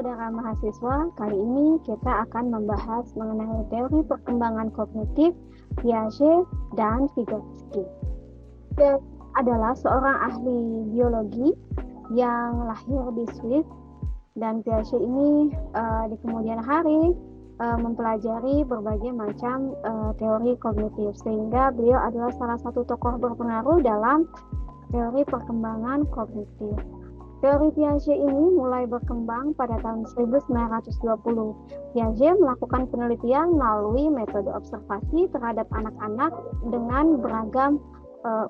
saudara mahasiswa, kali ini kita akan membahas mengenai teori perkembangan kognitif Piaget dan Vygotsky. Dia adalah seorang ahli biologi yang lahir di Swiss, dan Piaget ini di kemudian hari mempelajari berbagai macam teori kognitif, sehingga beliau adalah salah satu tokoh berpengaruh dalam teori perkembangan kognitif. Teori Piaget ini mulai berkembang pada tahun 1920. Piaget melakukan penelitian melalui metode observasi terhadap anak-anak dengan beragam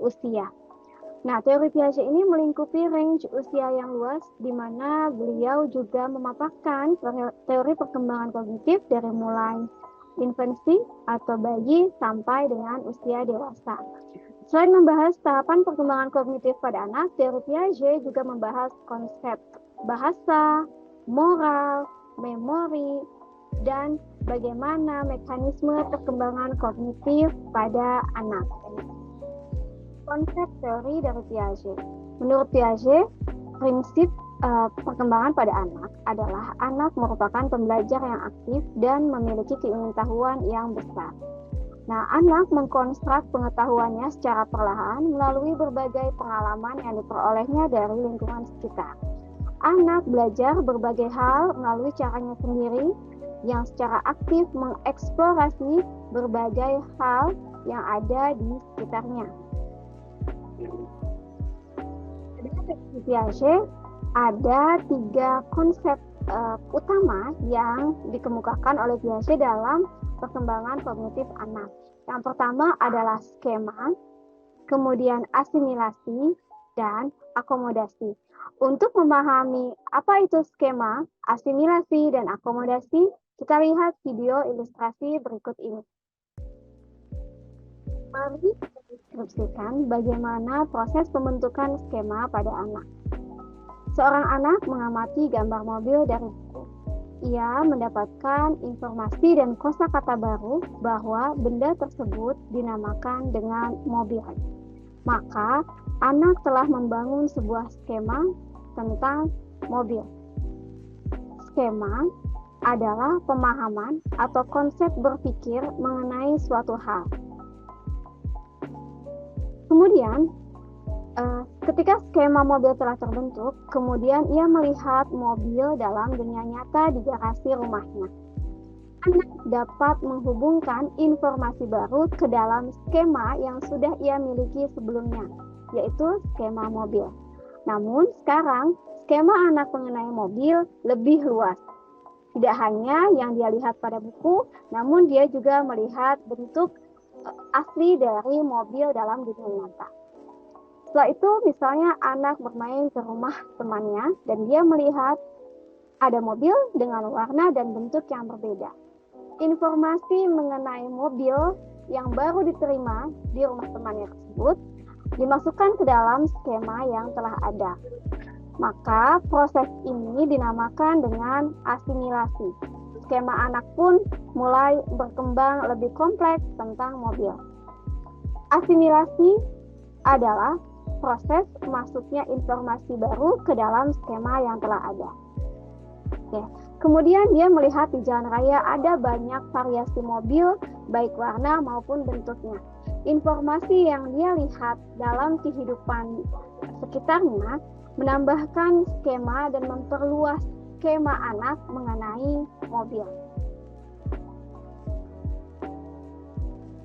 usia. Nah, teori Piaget ini melingkupi range usia yang luas, di mana beliau juga memaparkan teori perkembangan kognitif dari mulai infansi atau bayi sampai dengan usia dewasa. Selain membahas tahapan perkembangan kognitif pada anak, teori Piaget juga membahas konsep bahasa, moral, memori, dan bagaimana mekanisme perkembangan kognitif pada anak. Konsep teori dari Piaget. Menurut Piaget, prinsip perkembangan pada anak adalah anak merupakan pembelajar yang aktif dan memiliki keingin-tahuan yang besar. Nah, anak mengkonstruk pengetahuannya secara perlahan melalui berbagai pengalaman yang diperolehnya dari lingkungan sekitar. Anak belajar berbagai hal melalui caranya sendiri yang secara aktif mengeksplorasi berbagai hal yang ada di sekitarnya. Di Piaget ada 3 konsep utama yang dikemukakan oleh Piaget dalam perkembangan kognitif anak. Yang pertama adalah skema, kemudian asimilasi, dan akomodasi. Untuk memahami apa itu skema, asimilasi, dan akomodasi, kita lihat video ilustrasi berikut ini. Mari kita deskripsikan bagaimana proses pembentukan skema pada anak. Seorang anak mengamati gambar mobil dari buku. Ia mendapatkan informasi dan kosakata baru bahwa benda tersebut dinamakan dengan mobil. Maka, anak telah membangun sebuah skema tentang mobil. Skema adalah pemahaman atau konsep berpikir mengenai suatu hal. Kemudian, ketika skema mobil telah terbentuk, kemudian ia melihat mobil dalam dunia nyata di garasi rumahnya. Anak dapat menghubungkan informasi baru ke dalam skema yang sudah ia miliki sebelumnya, yaitu skema mobil. Namun sekarang, skema anak mengenai mobil lebih luas. Tidak hanya yang dia lihat pada buku, namun dia juga melihat bentuk asli dari mobil dalam dunia nyata. Setelah itu, misalnya anak bermain ke rumah temannya dan dia melihat ada mobil dengan warna dan bentuk yang berbeda. Informasi mengenai mobil yang baru diterima di rumah temannya tersebut dimasukkan ke dalam skema yang telah ada. Maka proses ini dinamakan dengan asimilasi. Skema anak pun mulai berkembang lebih kompleks tentang mobil. Asimilasi adalah proses masuknya informasi baru ke dalam skema yang telah ada. Oke. Kemudian dia melihat di jalan raya ada banyak variasi mobil, baik warna maupun bentuknya. Informasi yang dia lihat dalam kehidupan sekitarnya menambahkan skema dan memperluas skema anak mengenai mobil.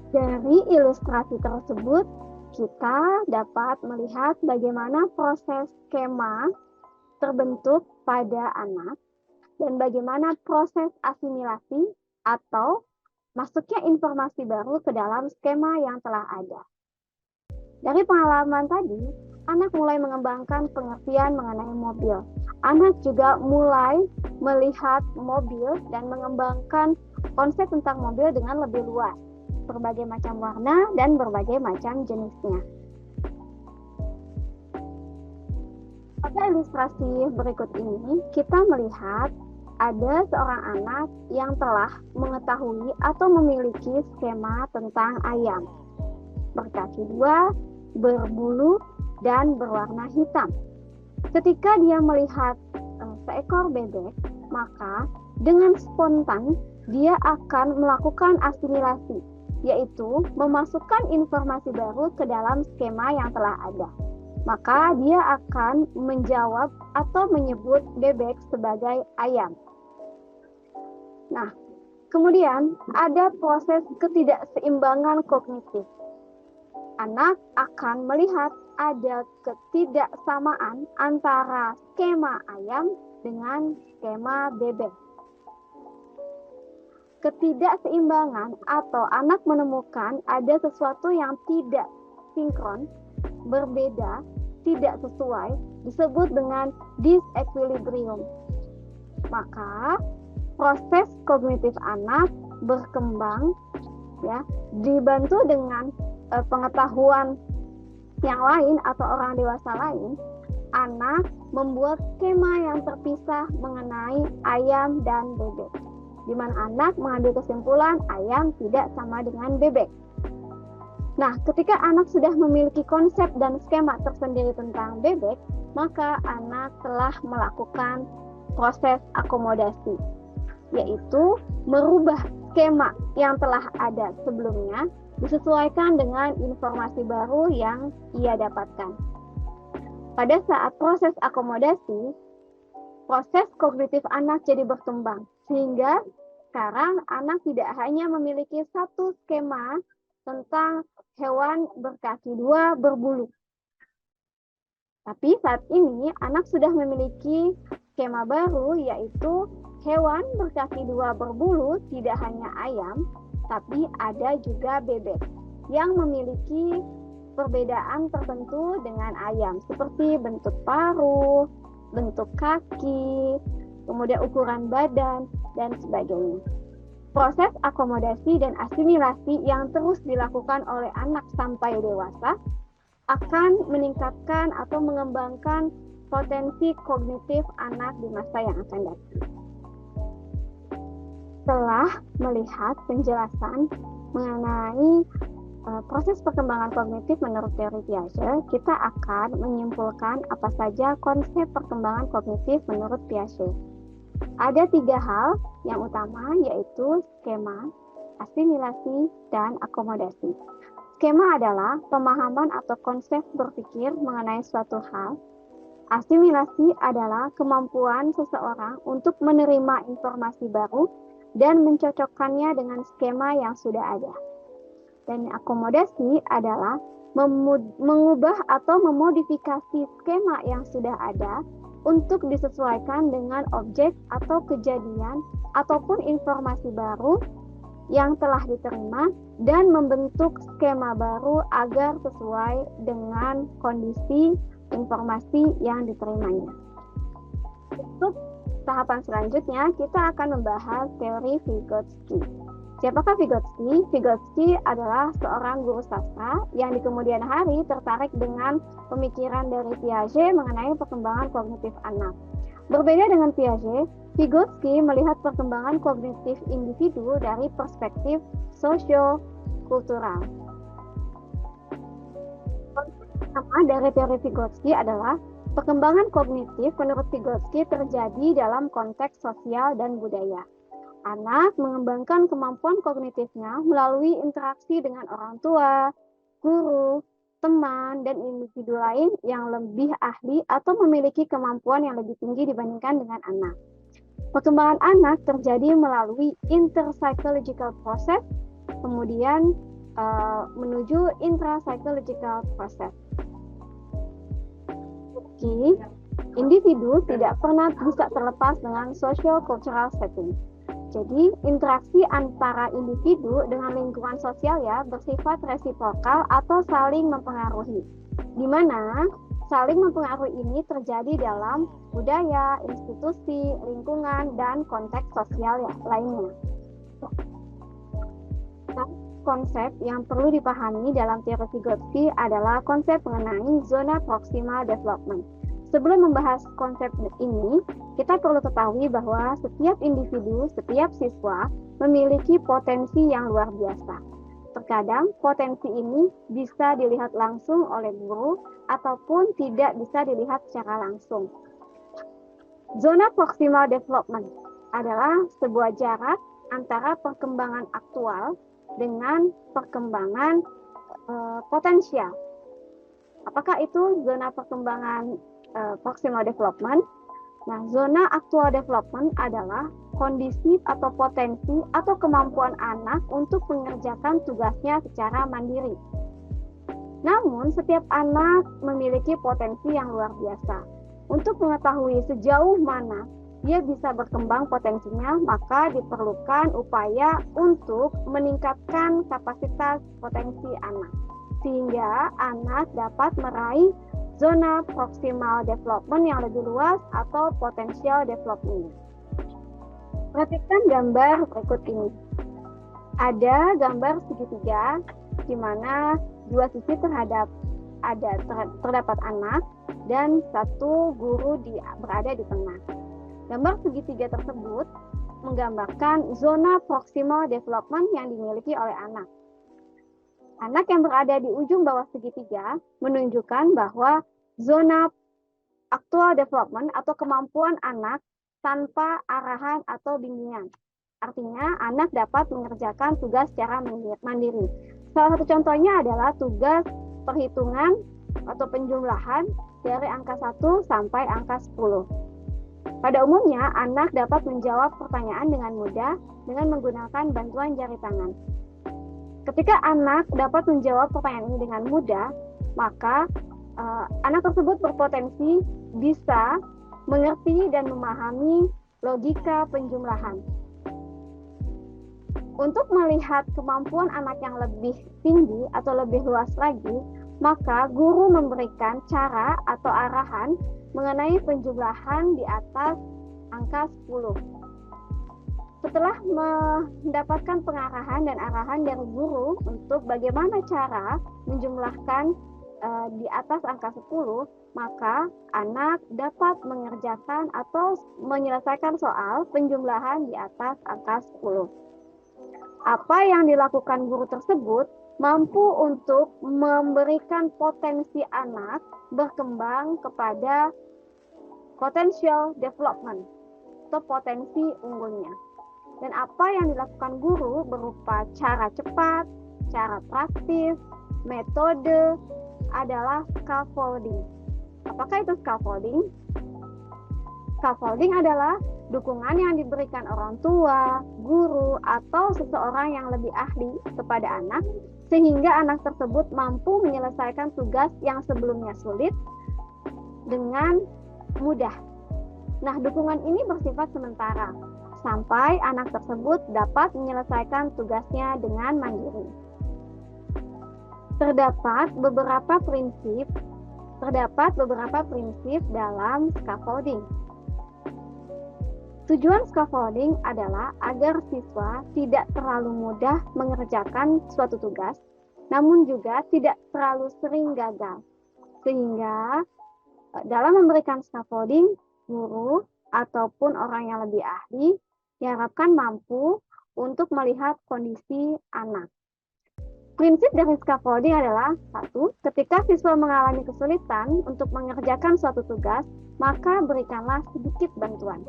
Dari ilustrasi tersebut, kita dapat melihat bagaimana proses skema terbentuk pada anak dan bagaimana proses asimilasi atau masuknya informasi baru ke dalam skema yang telah ada. Dari pengalaman tadi, anak mulai mengembangkan pengertian mengenai mobil. Anak juga mulai melihat mobil dan mengembangkan konsep tentang mobil dengan lebih luas, berbagai macam warna dan berbagai macam jenisnya. Pada ilustrasi berikut ini, kita melihat ada seorang anak yang telah mengetahui atau memiliki skema tentang ayam. Berkaki 2, berbulu, dan berwarna hitam. Ketika dia melihat seekor bebek, maka dengan spontan dia akan melakukan asimilasi, yaitu memasukkan informasi baru ke dalam skema yang telah ada. Maka dia akan menjawab atau menyebut bebek sebagai ayam. Nah, kemudian ada proses ketidakseimbangan kognitif. Anak akan melihat ada ketidaksamaan antara skema ayam dengan skema bebek. Ketidakseimbangan atau anak menemukan ada sesuatu yang tidak sinkron, berbeda, tidak sesuai, disebut dengan disequilibrium. Maka proses kognitif anak berkembang ya, dibantu dengan pengetahuan yang lain atau orang dewasa lain. Anak membuat skema yang terpisah mengenai ayam dan bebek, di mana anak mengambil kesimpulan ayam tidak sama dengan bebek. Nah, ketika anak sudah memiliki konsep dan skema tersendiri tentang bebek, maka anak telah melakukan proses akomodasi, yaitu merubah skema yang telah ada sebelumnya disesuaikan dengan informasi baru yang ia dapatkan. Pada saat proses akomodasi, proses kognitif anak jadi berkembang, sehingga sekarang anak tidak hanya memiliki satu skema tentang hewan berkaki dua berbulu. Tapi saat ini anak sudah memiliki skema baru, yaitu hewan berkaki dua berbulu tidak hanya ayam, tapi ada juga bebek yang memiliki perbedaan tertentu dengan ayam, seperti bentuk paruh, bentuk kaki, kemudian ukuran badan, dan sebagainya. Proses akomodasi dan asimilasi yang terus dilakukan oleh anak sampai dewasa akan meningkatkan atau mengembangkan potensi kognitif anak di masa yang akan datang. Setelah melihat penjelasan mengenai proses perkembangan kognitif menurut teori Piaget, kita akan menyimpulkan apa saja konsep perkembangan kognitif menurut Piaget. Ada 3 hal yang utama, yaitu skema, asimilasi, dan akomodasi. Skema adalah pemahaman atau konsep berpikir mengenai suatu hal. Asimilasi adalah kemampuan seseorang untuk menerima informasi baru dan mencocokkannya dengan skema yang sudah ada. Dan akomodasi adalah mengubah atau memodifikasi skema yang sudah ada untuk disesuaikan dengan objek atau kejadian ataupun informasi baru yang telah diterima dan membentuk skema baru agar sesuai dengan kondisi informasi yang diterimanya. Untuk tahapan selanjutnya, kita akan membahas teori Vygotsky. Siapakah Vygotsky? Vygotsky adalah seorang guru sastra yang di kemudian hari tertarik dengan pemikiran dari Piaget mengenai perkembangan kognitif anak. Berbeda dengan Piaget, Vygotsky melihat perkembangan kognitif individu dari perspektif sosio-kultural. Konsep pertama dari teori Vygotsky adalah perkembangan kognitif menurut Vygotsky terjadi dalam konteks sosial dan budaya. Anak mengembangkan kemampuan kognitifnya melalui interaksi dengan orang tua, guru, teman, dan individu lain yang lebih ahli atau memiliki kemampuan yang lebih tinggi dibandingkan dengan anak. Perkembangan anak terjadi melalui interpsychological process, kemudian menuju intrapsychological process. Individu tidak pernah bisa terlepas dengan social-cultural setting. Jadi, interaksi antara individu dengan lingkungan sosial ya bersifat resiprokal atau saling mempengaruhi. Di mana saling mempengaruhi ini terjadi dalam budaya, institusi, lingkungan, dan konteks sosial ya, lainnya. Konsep yang perlu dipahami dalam teori Vygotsky adalah konsep mengenai zona proximal development. Sebelum membahas konsep ini, kita perlu ketahui bahwa setiap individu, setiap siswa memiliki potensi yang luar biasa. Terkadang potensi ini bisa dilihat langsung oleh guru ataupun tidak bisa dilihat secara langsung. Zona proximal development adalah sebuah jarak antara perkembangan aktual dengan perkembangan potensial. Apakah itu zona perkembangan proximal development? Nah, zona actual development adalah kondisi atau potensi atau kemampuan anak untuk mengerjakan tugasnya secara mandiri. Namun, setiap anak memiliki potensi yang luar biasa. Untuk mengetahui sejauh mana dia bisa berkembang potensinya, maka diperlukan upaya untuk meningkatkan kapasitas potensi anak, sehingga anak dapat meraih zona proximal development yang lebih luas atau potential development. Perhatikan gambar berikut ini. Ada gambar segitiga di mana dua sisi terdapat anak dan satu guru berada di tengah. Gambar segitiga tersebut menggambarkan zona proximal development yang dimiliki oleh anak. Anak yang berada di ujung bawah segitiga menunjukkan bahwa zona actual development atau kemampuan anak tanpa arahan atau bimbingan. Artinya, anak dapat mengerjakan tugas secara mandiri. Salah satu contohnya adalah tugas perhitungan atau penjumlahan dari angka 1 sampai angka 10. Pada umumnya, anak dapat menjawab pertanyaan dengan mudah dengan menggunakan bantuan jari tangan. Ketika anak dapat menjawab pertanyaan ini dengan mudah, maka anak tersebut berpotensi bisa mengerti dan memahami logika penjumlahan. Untuk melihat kemampuan anak yang lebih tinggi atau lebih luas lagi, maka guru memberikan cara atau arahan mengenai penjumlahan di atas angka 10. Setelah mendapatkan pengarahan dan arahan dari guru untuk bagaimana cara menjumlahkan di atas angka 10, maka anak dapat mengerjakan atau menyelesaikan soal penjumlahan di atas angka 10. Apa yang dilakukan guru tersebut mampu untuk memberikan potensi anak berkembang kepada potential development atau potensi unggulnya. Dan apa yang dilakukan guru berupa cara cepat, cara praktis, metode adalah scaffolding. Apakah itu scaffolding? Scaffolding adalah dukungan yang diberikan orang tua, guru, atau seseorang yang lebih ahli kepada anak, sehingga anak tersebut mampu menyelesaikan tugas yang sebelumnya sulit dengan mudah. Nah, dukungan ini bersifat sementara, sampai anak tersebut dapat menyelesaikan tugasnya dengan mandiri. Terdapat beberapa prinsip dalam scaffolding. Tujuan scaffolding adalah agar siswa tidak terlalu mudah mengerjakan suatu tugas, namun juga tidak terlalu sering gagal. Sehingga dalam memberikan scaffolding, guru ataupun orang yang lebih ahli diharapkan mampu untuk melihat kondisi anak. Prinsip dari scaffolding adalah: 1. Ketika siswa mengalami kesulitan untuk mengerjakan suatu tugas, maka berikanlah sedikit bantuan.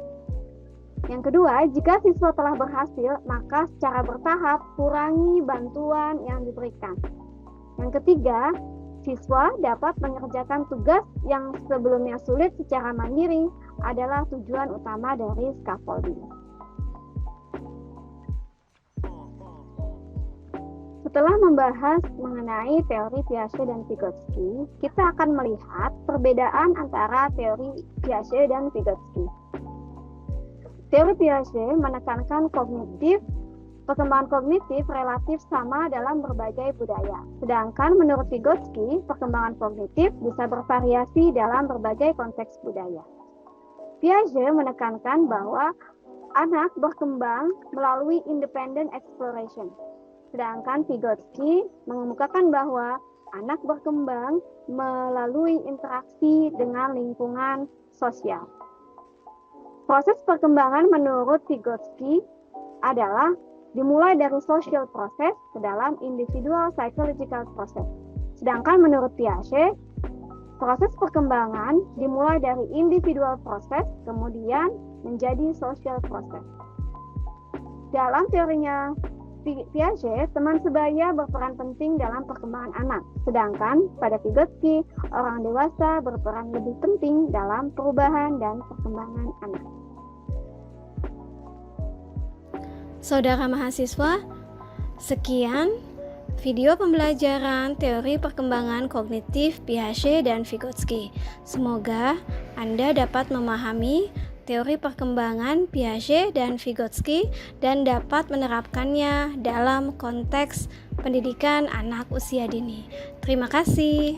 Yang kedua, jika siswa telah berhasil, maka secara bertahap kurangi bantuan yang diberikan. Yang ketiga, siswa dapat mengerjakan tugas yang sebelumnya sulit secara mandiri adalah tujuan utama dari scaffolding. Setelah membahas mengenai teori Piaget dan Vygotsky, kita akan melihat perbedaan antara teori Piaget dan Vygotsky. Teori Piaget menekankan perkembangan kognitif relatif sama dalam berbagai budaya. Sedangkan menurut Vygotsky, perkembangan kognitif bisa bervariasi dalam berbagai konteks budaya. Piaget menekankan bahwa anak berkembang melalui independent exploration. Sedangkan Vygotsky mengemukakan bahwa anak berkembang melalui interaksi dengan lingkungan sosial. Proses perkembangan menurut Vygotsky adalah dimulai dari social process ke dalam individual psychological process. Sedangkan menurut Piaget, proses perkembangan dimulai dari individual process, kemudian menjadi social process. Dalam teorinya Piaget, teman sebaya berperan penting dalam perkembangan anak, sedangkan pada Vygotsky, orang dewasa berperan lebih penting dalam perubahan dan perkembangan anak. Saudara mahasiswa, sekian video pembelajaran teori perkembangan kognitif Piaget dan Vygotsky. Semoga Anda dapat memahami teori perkembangan Piaget dan Vygotsky dan dapat menerapkannya dalam konteks pendidikan anak usia dini. Terima kasih.